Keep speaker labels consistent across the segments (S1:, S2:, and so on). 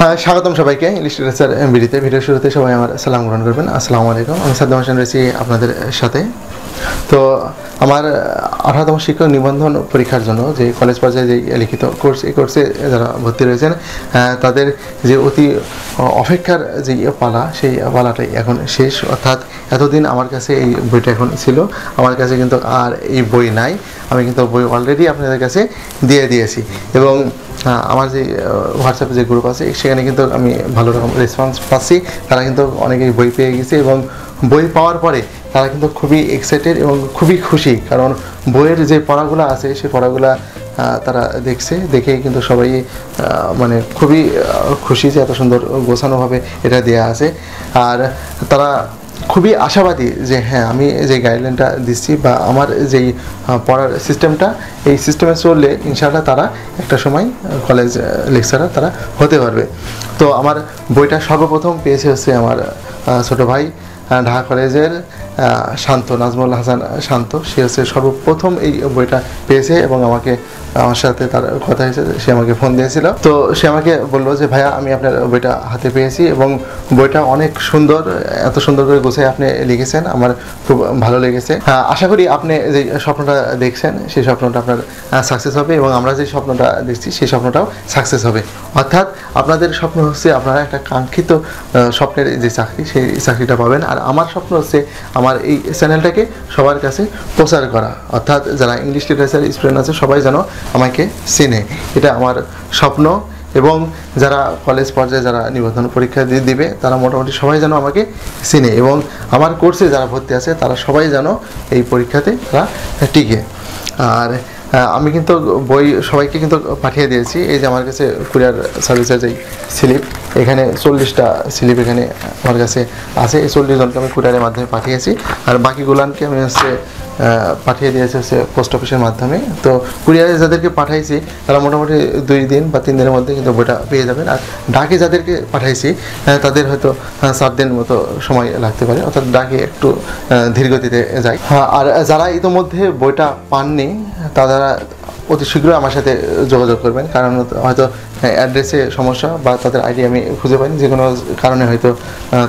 S1: হ্যাঁ, স্বাগতম সবাইকে ইংলিশ লিটারেচার এমবিডিতে। ভিডিও শুরুতে সবাই আমার সালাম গ্রহণ করবেন। আসসালামু আলাইকুম। আমি সাদ্দাম হোসেন রয়েছি আপনাদের সাথে। তো আমার 18তম শিক্ষক নিবন্ধন পরীক্ষার জন্য যে কলেজ পর্যায়ে যে লিখিত কোর্স, এই কোর্সে যারা ভর্তি রয়েছেন তাদের যে অতি অপেক্ষার যে পালা, সেই পালাটাই এখন শেষ। অর্থাৎ এতদিন আমার কাছে এই বইটা এখন ছিল, আমার কাছে কিন্তু আর এই বই নাই। আমি কিন্তু বই অলরেডি আপনাদের কাছে দিয়ে দিয়েছি এবং আমার যে হোয়াটসঅ্যাপে যে গ্রুপ আছে সেখানে কিন্তু আমি ভালো রকম রেসপন্স পাচ্ছি। তারা কিন্তু অনেকেই বই পেয়ে গেছে এবং বই পাওয়ার পরে তারা কিন্তু খুবই এক্সাইটেড এবং খুবই খুশি, কারণ বইয়ের যে পড়াগুলো আছে সেই পড়াগুলো তারা দেখছে, দেখেই কিন্তু সবাই মানে খুবই খুশি যে এত সুন্দর গোছানোভাবে এটা দেওয়া আছে। আর তারা খুবই আশাবাদী যে হ্যাঁ, আমি যে গাইডলাইনটা দিচ্ছি বা আমার যেই পড়ার সিস্টেমটা, এই সিস্টেমে চললে ইনশাআল্লাহ তারা একটা সময় কলেজ লেকচারার তারা হতে পারবে। তো আমার বইটা সর্বপ্রথম পেয়েছে হচ্ছে আমার ছোটো ভাই, ঢাকা কলেজের শান্ত, নাজমুল হাসান শান্ত। সে হচ্ছে সর্বপ্রথম এই বইটা পেয়েছে এবং আমার সাথে তার কথা হয়েছে, সে আমাকে ফোন দিয়েছিল। তো সে আমাকে বললো যে ভাইয়া, আমি আপনার বইটা হাতে পেয়েছি এবং বইটা অনেক সুন্দর, এত সুন্দর করে গোছায় আপনি লিখেছেন, আমার খুব ভালো লেগেছে। আশা করি আপনি যে স্বপ্নটা দেখছেন সেই স্বপ্নটা আপনার সাকসেস হবে এবং আমরা যে স্বপ্নটা দেখছি সেই স্বপ্নটাও সাকসেস হবে। অর্থাৎ আপনাদের স্বপ্ন হচ্ছে আপনারা একটা কাঙ্ক্ষিত স্বপ্নের যে চাকরি, সেই চাকরিটা পাবেন। আর আমার স্বপ্ন হচ্ছে আমার এই চ্যানেলটাকে সবার কাছে প্রচার করা, অর্থাৎ যারা ইংলিশ লিটারেচার স্টুডেন্ট আছে সবাই যেন আমাকে চেনে, এটা আমার স্বপ্ন। এবং যারা কলেজ পর্যায়ে যারা নিবন্ধন পরীক্ষা দিবে তারা মোটামুটি সবাই যেন আমাকে চেনে এবং আমার কোর্সে যারা ভর্তি আছে তারা সবাই যেন এই পরীক্ষাতে তারা টিকে। আর আমি কিন্তু বই সবাইকে কিন্তু পাঠিয়ে দিয়েছি। এই যে আমার কাছে কুরিয়ার সার্ভিসের যেই স্লিপ, এখানে 40টা স্লিপ এখানে আমার কাছে আছে। এই 40 জনকে আমি কুরিয়ারের মাধ্যমে পাঠিয়েছি, আর বাকিগুলানকে আমি পাঠিয়ে দিয়েছি পোস্ট অফিসের মাধ্যমে। তো কুরিয়ারে যাদেরকে পাঠাইছি তারা মোটামুটি 2 দিন বা 3 দিনের মধ্যে কিন্তু বইটা পেয়ে যাবেন। আর ডাকে যাদেরকে পাঠাইছি তাদের হয়তো 4 দিন মতো সময় লাগতে পারে, অর্থাৎ ডাকে একটু ধীরগতিতে যায়। আর যারা ইতিমধ্যে বইটা পাননি তারা অতি শীঘ্রই আমার সাথে যোগাযোগ করবেন, কারণ হয়তো অ্যাড্রেসে সমস্যা বা তাদের আইডি আমি খুঁজে পাইনি, যে কোনো কারণে হয়তো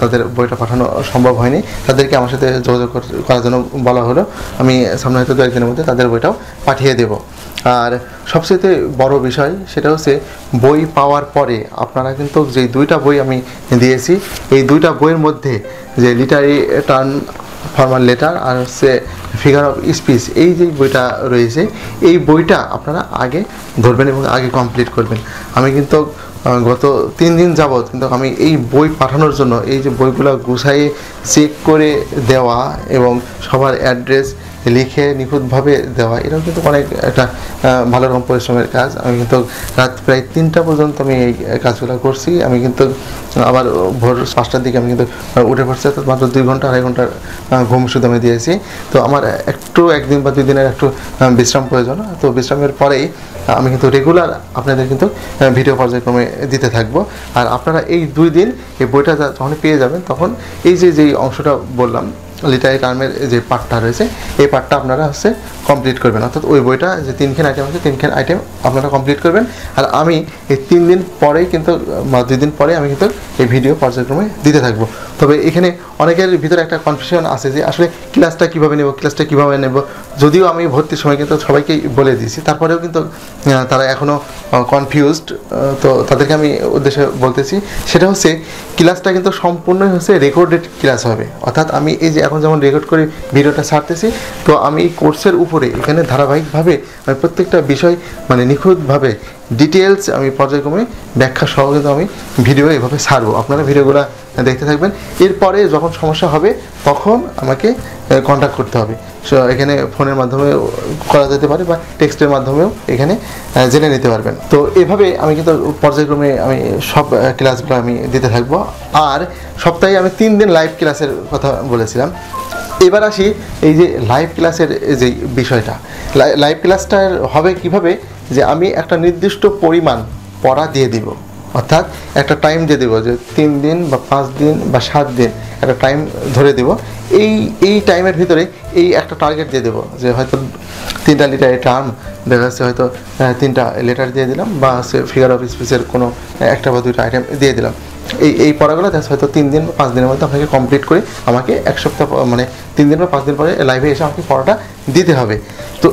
S1: তাদের বইটা পাঠানো সম্ভব হয়নি। তাদেরকে আমার সাথে যোগাযোগ করার জন্য বলা হলো। আমি সামনে হয়তো 2-1 দিনের মধ্যে তাদের বইটাও পাঠিয়ে দেব। আর সবচেয়ে বড় বিষয় সেটা হচ্ছে বই পাওয়ার পরে আপনারা কিন্তু যে 2টা বই আমি দিয়েছি, এই 2টা বইয়ের মধ্যে যে লিটারি টার্ন ফর্মাল লেটার আর ফিগার অফ স্পিচ, এই যে বইটা রয়েছে এই বইটা আপনারা আগে ধরবেন এবং আগে কমপ্লিট করবেন। আমি কিন্তু গত 3 দিন যাবৎ কিন্তু আমি এই বই পাঠানোর জন্য এই যে বইগুলো গুছাইয়ে চেক করে দেওয়া এবং সবার অ্যাড্রেস লিখে নিখুঁতভাবে দেওয়া, এটাও কিন্তু অনেক একটা ভালো রকম পরিশ্রমের কাজ। আমি কিন্তু রাত প্রায় 3টা পর্যন্ত আমি এই কাজগুলো করছি। আমি কিন্তু আবার ভোর 5টার দিকে আমি কিন্তু উঠে পড়ছি, তো মাত্র 2 ঘন্টা 2.5 ঘন্টার ঘুম শুধু আমি দিয়েছি। তো আমার একটু 1 দিন বা 2 দিনের একটু বিশ্রাম প্রয়োজন। তো বিশ্রামের পরেই আমি কিন্তু রেগুলার আপনাদের কিন্তু ভিডিও পর্যায়ক্রমে দিতে থাকবো। আর আপনারা এই 2 দিন এই বইটা যখন পেয়ে যাবেন তখন এই যেই অংশটা বললাম লিটারি টার্মের যে পার্টটা রয়েছে এই পার্টটা আপনারা কমপ্লিট করবেন, অর্থাৎ ওই বইটা যে 3খান আইটেম আছে 3খান আইটেম আপনারা কমপ্লিট করবেন। আর আমি এই 3 দিন পরেই কিন্তু 2 দিন পরে আমি কিন্তু এই ভিডিও পর্যায়ক্রমে দিতে থাকবো। তবে এখানে অনেকের ভিতরে একটা কনফিউশন আছে যে আসলে ক্লাসটা কীভাবে নেব। যদিও আমি ভর্তির সময় কিন্তু সবাইকেই বলে দিয়েছি, তারপরেও কিন্তু তারা এখনও কনফিউজড। তো তাদেরকে আমি উদ্দেশ্যে বলতেছি সেটা হচ্ছে ক্লাসটা কিন্তু সম্পূর্ণই রেকর্ডেড ক্লাস হবে। অর্থাৎ আমি এই যে এখন যেমন রেকর্ড করে ভিডিওটা ছাড়তেছি, তো আমি এই কোর্সের উপরে এখানে ধারাবাহিকভাবে আমি প্রত্যেকটা বিষয় মানে নিখুঁতভাবে ডিটেলস আমি পর্যায়ক্রমে ব্যাখ্যা সহ কিন্তু আমি ভিডিও এভাবে ছাড়বো। আপনারা ভিডিওগুলো দেখতে থাকবেন। এরপরে যখন সমস্যা হবে তখন আমাকে কন্ট্যাক্ট করতে হবে। এখানে ফোনের মাধ্যমে করা যেতে পারে বা টেক্সটের মাধ্যমেও এখানে জেনে নিতে পারবেন। তো এভাবে আমি কিন্তু পর্যায়ক্রমে আমি সব ক্লাসগুলো আমি দিতে থাকবো। আর সপ্তাহে আমি 3 দিন লাইভ ক্লাসের কথা বলেছিলাম। এবার আসি এই যে লাইভ ক্লাসের যে বিষয়টা, লাইভ ক্লাসটার হবে কিভাবে, যে আমি একটা নির্দিষ্ট পরিমাণ পড়া দিয়ে দিব, অর্থাৎ একটা টাইম দিয়ে দেবো যে 3 দিন বা 5 দিন বা 7 দিন একটা টাইম ধরে দেব। এই টাইমের ভিতরে এই একটা টার্গেট দিয়ে দেবো যে হয়তো 3টা লিটারের টার্ম দেখা যাচ্ছে হয়তো 3টা লেটার দিয়ে দিলাম, বা হচ্ছে ফিগার অফ স্পিচের কোনো 1টা বা 2টা আইটেম দিয়ে দিলাম। এই পড়াগুলো দেখা হয়তো 3 দিন বা 5 দিনের মধ্যে আপনাকে কমপ্লিট করে আমাকে 1 সপ্তাহ মানে 3 দিন বা 5 দিন পরে লাইভে এসে আমাকে পড়াটা দিতে হবে। তো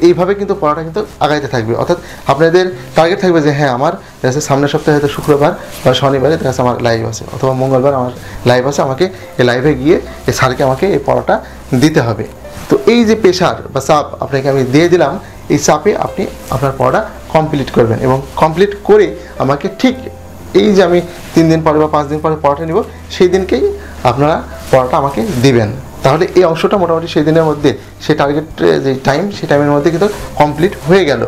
S1: এইভাবে কিন্তু পড়াটা কিন্তু আগাইতে থাকবে, অর্থাৎ আপনাদের টার্গেট থাকবে যে হ্যাঁ আমার দেখা সামনের সপ্তাহে হয়তো শুক্রবার বা শনিবারে দেখা যাচ্ছে আমার লাইভ আছে, অথবা মঙ্গলবার আমার লাইভ আছে, আমাকে এই লাইভে গিয়ে এই স্যারকে আমাকে এই পড়াটা দিতে হবে। তো এই যে প্রেশার বা চাপ আপনাকে আমি দিয়ে দিলাম, এই চাপে আপনি আপনার পড়াটা কমপ্লিট করবেন, এবং কমপ্লিট করে আমাকে ঠিক এই যে আমি 3 দিন পরে বা 5 দিন পরে পড়াটা নিব, সেই দিনকেই আপনারা পড়াটা আমাকে দিবেন। তাহলে এই অংশটা মোটামুটি সেই দিনের মধ্যে, সেই টার্গেট যে টাইম, সেই টাইমের মধ্যে কিন্তু কমপ্লিট হয়ে গেল।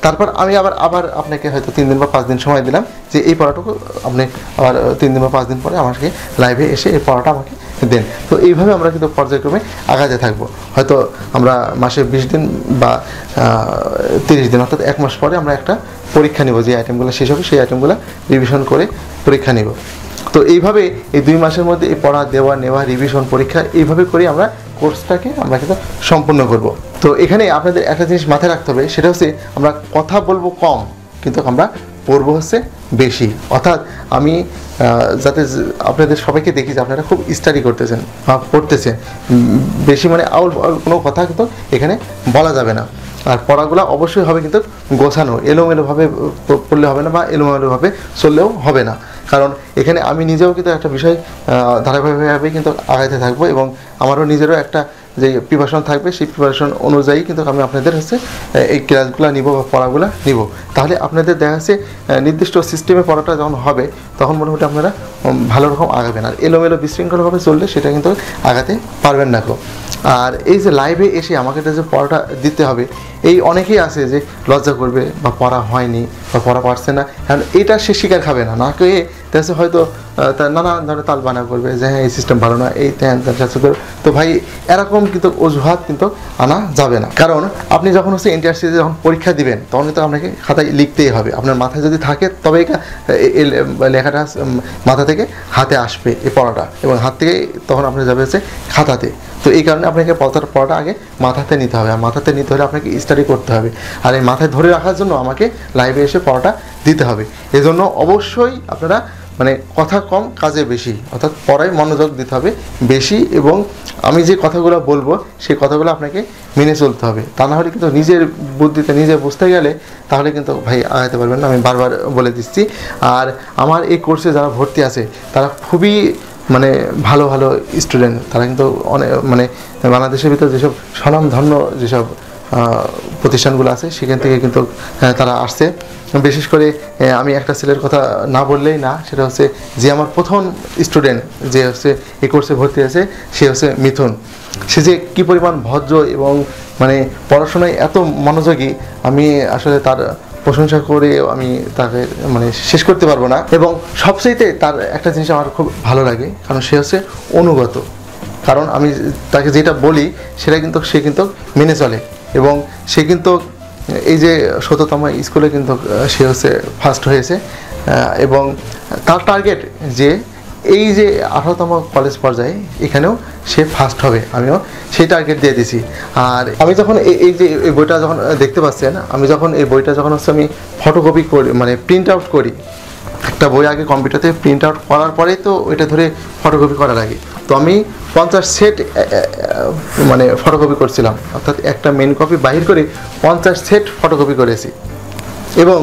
S1: তারপর আমি আবার আপনাকে হয়তো 3 দিন বা 5 দিন সময় দিলাম যে এই পড়াটুকু আপনি আবার 3 দিন বা 5 দিন পরে আমাকে লাইভে এসে এই পড়াটা আমাকে দেন। তো এইভাবে আমরা কিন্তু পর্যায়ক্রমে আগাতে থাকবো। হয়তো আমরা মাসে 20 দিন বা 30 দিন, অর্থাৎ 1 মাস পরে আমরা একটা পরীক্ষা নিব, যে আইটেমগুলো শেষ হবে সেই আইটেমগুলো রিভিশন করে পরীক্ষা নিব। তো এইভাবে এই 2 মাসের মধ্যে এই পড়া দেওয়া নেওয়া রিভিশন পরীক্ষা এইভাবে করে আমরা কোর্সটাকে আমরা কিন্তু সম্পূর্ণ করব। তো এখানে আপনাদের একটা জিনিস মাথায় রাখতে হবে, সেটা হচ্ছে আমরা কথা বলবো কম, কিন্তু আমরা পড়বো হচ্ছে বেশি। অর্থাৎ আমি যাতে আপনাদের সবাইকে দেখি যে আপনারা খুব স্টাডি করতেছেন বা পড়তেছেন বেশি, মানে আউল কোনো কথা কিন্তু এখানে বলা যাবে না। আর পড়াগুলো অবশ্যই হবে কিন্তু গোছানো, এলোমেলোভাবে পড়লে হবে না, বা এলোমেলোভাবে চললেও হবে না। কারণ এখানে আমি নিজেও কিন্তু একটা বিষয় ধারাবাহিকভাবে কিন্তু আগাইতে থাকবো, এবং আমারও নিজেরও একটা যে প্রিপারেশন থাকবে, সেই প্রিপারেশন অনুযায়ী কিন্তু আমি আপনাদের হচ্ছে এই ক্লাসগুলো নিব বা পড়াগুলো নিব। তাহলে আপনাদের দেখা যাচ্ছে নির্দিষ্ট সিস্টেমে পড়াটা যখন হবে, তখন মোটামুটি আপনারা ভালো রকম আগাবেন। আর এলোমেলো বিশৃঙ্খলভাবে চললে সেটা কিন্তু আগাতে পারবেন না। আর এই যে লাইভে এসে আমাকে যে পড়াটা দিতে হবে, এই অনেকেই আছে যে লজ্জা করবে বা পড়া হয়নি বা পড়া পারছে না, কারণ এটা সে শিকার খাবে না, না কে দেখছে হয়তো তার নানান ধরনের তাল বানা করবে যে হ্যাঁ এই সিস্টেম ভালো না, এই ত্যান তো ভাই এরকম কিন্তু অজুহাত কিন্তু আনা যাবে না। কারণ আপনি যখন হচ্ছে এনটিআরসিতে যখন পরীক্ষা দিবেন, তখন কিন্তু আপনাকে খাতায় লিখতেই হবে। আপনার মাথায় যদি থাকে তবেই লেখাটা মাথা থেকে হাতে আসবে এই পড়াটা, এবং হাত থেকে তখন আপনি যাবে হচ্ছে খাতাতে। তো এই কারণে আপনাকে পড়াটা আগে মাথাতে নিতে হবে, আর মাথাতে নিতে হলে আপনাকে স্টাডি করতে হবে, আর এই মাথায় ধরে রাখার জন্য আমাকে লাইভে এসে পড়াটা দিতে হবে। এজন্য অবশ্যই আপনারা মানে কথা কম কাজে বেশি, অর্থাৎ পড়ায় মনোযোগ দিতে হবে বেশি, এবং আমি যে কথাগুলো বলবো সেই কথাগুলো আপনাকে মেনে চলতে হবে। তা না হলে কিন্তু নিজের বুদ্ধিতে নিজে বুঝতে গেলে তাহলে কিন্তু ভাই আগাতে পারবেন না, আমি বারবার বলে দিচ্ছি। আর আমার এই কোর্সে যারা ভর্তি আছে তারা খুবই মানে ভালো ভালো স্টুডেন্ট, তারা কিন্তু অনেক মানে বাংলাদেশের ভিতরে যেসব স্বনামধন্য যেসব প্রতিষ্ঠানগুলো আছে সেখান থেকে কিন্তু তারা আসছে। বিশেষ করে আমি একটা ছেলের কথা না বললেই না, সেটা হচ্ছে যে আমার প্রথম স্টুডেন্ট যে হচ্ছে এই কোর্সে ভর্তি আছে, সে হচ্ছে মিথুন। সে যে কী পরিমাণ ভদ্র এবং মানে পড়াশোনায় এত মনোযোগী, আমি আসলে তার প্রশংসা করে আমি তাকে মানে শেষ করতে পারবো না। এবং সবচেয়েতে তার একটা জিনিস আমার খুব ভালো লাগে, কারণ সে হচ্ছে অনুগত। কারণ আমি তাকে যেটা বলি সেটা কিন্তু সে কিন্তু মেনে চলে, এবং সে কিন্তু এই যে ১৭তম স্কুলে কিন্তু সে হচ্ছে ফার্স্ট হয়েছে, এবং তার টার্গেট যে এই যে 18তম কলেজ পর্যায়ে এখানেও সে ফার্স্ট হবে, আমিও সেই টার্গেট দিয়ে দিছি। আর আমি যখন এই যে এই বইটা যখন দেখতে পাচ্ছেন, আমি যখন এই বইটা যখন হচ্ছে আমি ফটোকপি করি মানে প্রিন্ট আউট করি, একটা বই আগে কম্পিউটারে প্রিন্ট আউট করার পরেই তো ওইটা ধরে ফটোকপি করার আগে তো আমি 50 সেট মানে ফটোকপি করছিলাম, অর্থাৎ একটা মেন কপি বাহির করে 50 সেট ফটোকপি করেছি। এবং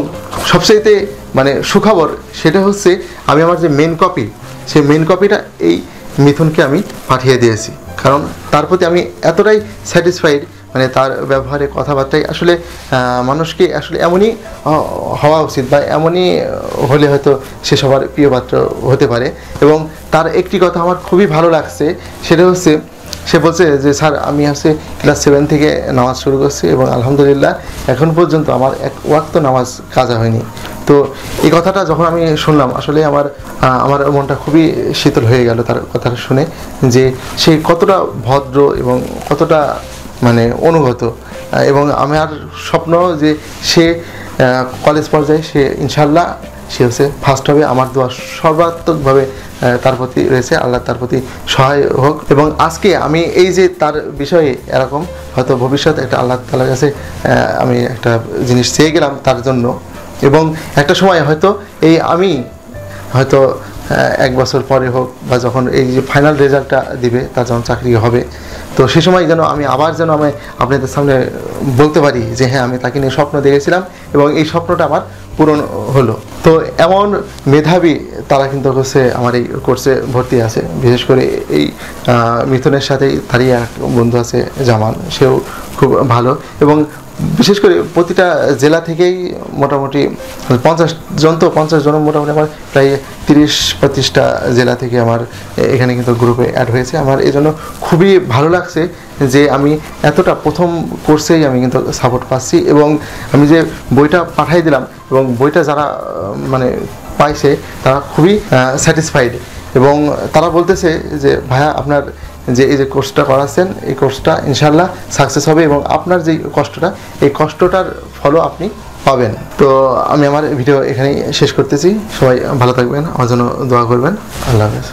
S1: সবচেয়ে মানে সুখবর সেটা হচ্ছে আমি আমার যে মেন কপি, সেই মেন কপিটা এই মিথুনকে আমি পাঠিয়ে দিয়েছি, কারণ তার প্রতি আমি এতটাই স্যাটিসফাইড, মানে তার ব্যবহারে কথাবার্তায় আসলে মানুষকে আসলে এমনই হওয়া উচিত, বা এমনই হলে হয়তো সে সবার প্রিয় পাত্র হতে পারে। এবং তার একটি কথা আমার খুবই ভালো লাগছে, সেটা হচ্ছে সে বলছে যে স্যার আমি হচ্ছে ক্লাস 7 থেকে নামাজ শুরু করছি, এবং আলহামদুলিল্লাহ এখন পর্যন্ত আমার এক ওয়াক্ত নামাজ কাজা হয়নি। তো এই কথাটা যখন আমি শুনলাম, আসলে আমার মনটা খুবই শীতল হয়ে গেল তার কথাটা শুনে, যে সে কতটা ভদ্র এবং কতটা মানে অনুগত। এবং আমার স্বপ্ন যে সে কলেজ পর্যায়ে সে ইনশাল্লাহ সে হচ্ছে ফার্স্ট হবে। আমার দোয়া সর্বাত্মকভাবে তার প্রতি রয়েছে, আল্লাহ তার প্রতি সহায় হোক। এবং আজকে আমি এই যে তার বিষয়ে এরকম হয়তো ভবিষ্যৎ একটা আল্লাহ তাআলার কাছে আমি একটা জিনিস চেয়ে গেলাম তার জন্য, এবং একটা সময় হয়তো এই আমি হয়তো 1 বছর পরে হোক বা যখন এই যে ফাইনাল রেজাল্টটা দিবে, তার যখন চাকরি হবে, তো সে সময় যেন আমি আবার যেন আমি আপনাদের সামনে বলতে পারি যে হ্যাঁ আমি তাকে নিয়ে স্বপ্ন দেখেছিলাম এবং এই স্বপ্নটা আমার পূরণ হলো। তো এমন মেধাবী তারা কিন্তু হচ্ছে আমার এই কোর্সে ভর্তি আছে। বিশেষ করে এই মিথুনের সাথেই তারই এক বন্ধু আছে জামান, সেও খুব ভালো। এবং বিশেষ করে প্রতিটা জেলা থেকেই মোটামুটি 50 জন, তো 50 জন মোটামুটি আমার প্রায় 30-35টা জেলা থেকে আমার এখানে কিন্তু গ্রুপে অ্যাড হয়েছে। আমার এই জন্য খুবই ভালো লাগছে যে আমি এতটা প্রথম কোর্সেই আমি কিন্তু সাপোর্ট পাচ্ছি, এবং আমি যে বইটা পাঠাই দিলাম এবং বইটা যারা মানে পাইছে তারা খুবই স্যাটিসফাইড, এবং তারা বলতেছে যে ভাইয়া আপনার যে এই যে কোর্সটা করাচ্ছেন এই কোর্সটা ইনশাল্লাহ সাকসেস হবে এবং আপনার যে কষ্টটা এই কষ্টটার ফলও আপনি পাবেন। তো আমি আমার ভিডিও এখানেই শেষ করতেছি। সবাই ভালো থাকবেন, আমার জন্য দোয়া করবেন। আল্লাহ হাফেজ।